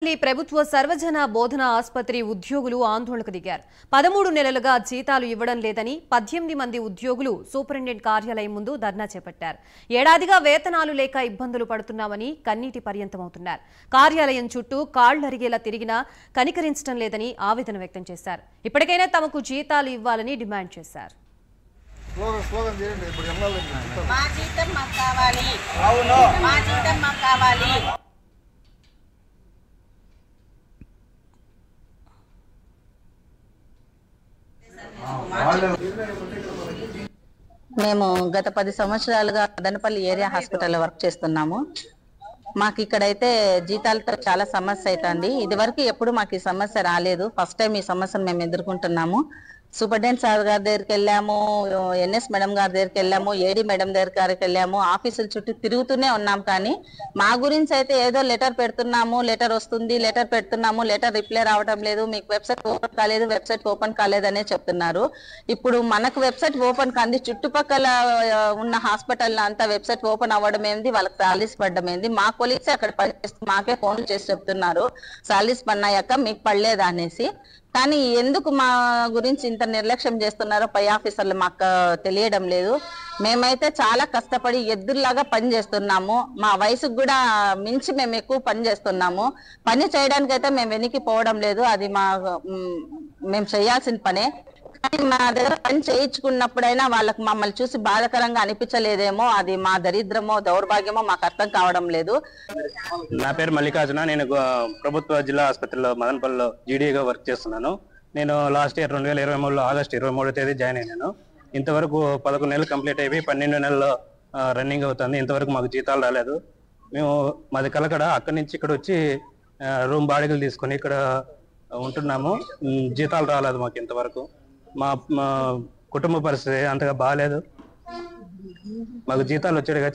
ప్రభుత్వ సర్వజన బోధన ఆసుపత్రి ఉద్యోగులు ఆందోళనకు దిగారు. 13 నెలలుగా జీతాలు ఇవ్వడం లేదని 18 మంది ఉద్యోగులు సూపరింటెండెంట్ కార్యాలయం ముందు ధర్నా చేపట్టారు. ఏడాదిగా వేతనాలు లేక ఇబ్బందులు పడుతున్నామని కన్నీటి పర్యంతమవుతున్నారు. కార్యాలయం చుట్టూ కాళ్లరిగేలా తిరిగినా కనికరించడం లేదని ఆవేదన వ్యక్తం చేశారు. ఇప్పటికైనా తమకు జీతాలు ఇవ్వాలని డిమాండ్ చేశారు. మేము గత 10 సంవత్సరాలుగా మదనపల్లి ఏరియా హాస్పిటల్లో వర్క్ చేస్తున్నాము. మాకు ఇక్కడైతే జీతాలతో చాలా సమస్య అవుతుంది. ఇది వరకు ఎప్పుడు మాకు ఈ సమస్య రాలేదు. ఫస్ట్ టైం ఈ సమస్యను మేము ఎదుర్కొంటున్నాము. సూపరింటెండెంట్ సార్ గారి దగ్గరికి వెళ్ళాము, ఎన్ఎస్ మేడం గారి దగ్గరికి వెళ్ళాము, ఏడీ మేడం దగ్గరికి వెళ్ళాము. ఆఫీసుల చుట్టూ తిరుగుతూనే ఉన్నాం. కానీ మా గురించి అయితే ఏదో లెటర్ పెడుతున్నాము, లెటర్ వస్తుంది, లెటర్ పెడుతున్నాము, లెటర్ రిప్లై రావడం లేదు, మీకు వెబ్సైట్ ఓపెన్ కాలేదు, వెబ్సైట్ ఓపెన్ కాలేదనే చెప్తున్నారు. ఇప్పుడు మనకు వెబ్సైట్ ఓపెన్ కాంది, చుట్టుపక్కల ఉన్న హాస్పిటల్ అంతా వెబ్సైట్ ఓపెన్ అవ్వడం ఏంది, వాళ్ళకి సాలరీస్ పడడం ఏంది. మా కొలీగ్స్ అక్కడ పనిచేస్తూ మాకే ఫోన్లు చేసి చెప్తున్నారు సాలరీస్ పడినాయక్క మీకు పడలేదా అనేసి. కానీ ఎందుకు మా గురించి ఇంత నిర్లక్ష్యం చేస్తున్నారో పై ఆఫీసర్లు మాకు తెలియడం లేదు. మేమైతే చాలా కష్టపడి ఎద్దుల్లాగా పని చేస్తున్నాము. మా వయసుకు కూడా మించి మేము ఎక్కువ పని చేస్తున్నాము. పని చేయడానికి అయితే మేము వెనక్కి పోవడం లేదు. అది మేము చేయాల్సిన పనే. కానీ మా దగ్గర పని చేయించుకున్నప్పుడైనా వాళ్ళకి మమ్మల్ని చూసి బాధాకరంగా అనిపించలేదేమో, అది మా దరిద్రమో దౌర్భాగ్యమో మాకు అర్థం కావడం లేదు. నా పేరు మల్లికార్జున. నేను ప్రభుత్వ జిల్లా ఆసుపత్రిలో మదనపల్లిలో జీడీగా వర్క్ చేస్తున్నాను. నేను లాస్ట్ ఇయర్ 2023లో ఆగస్టు 23వ తేదీ జాయిన్ అయ్యాను. ఇంతవరకు 11 నెలలు కంప్లీట్ అయిపోయి 12 నెలల్లో రన్నింగ్ అవుతుంది. ఇంతవరకు మాకు జీతాలు రాలేదు. మేము మాది కలకడ, అక్కడి నుంచి ఇక్కడ వచ్చి రూమ్ బాడిగలు తీసుకొని ఇక్కడ ఉంటున్నాము. జీతాలు రాలేదు మాకు ఇంతవరకు. మా కుటుంబ పరిస్థితి అంతగా బాగాలేదు. మాకు జీతాలు వచ్చేట్టుగా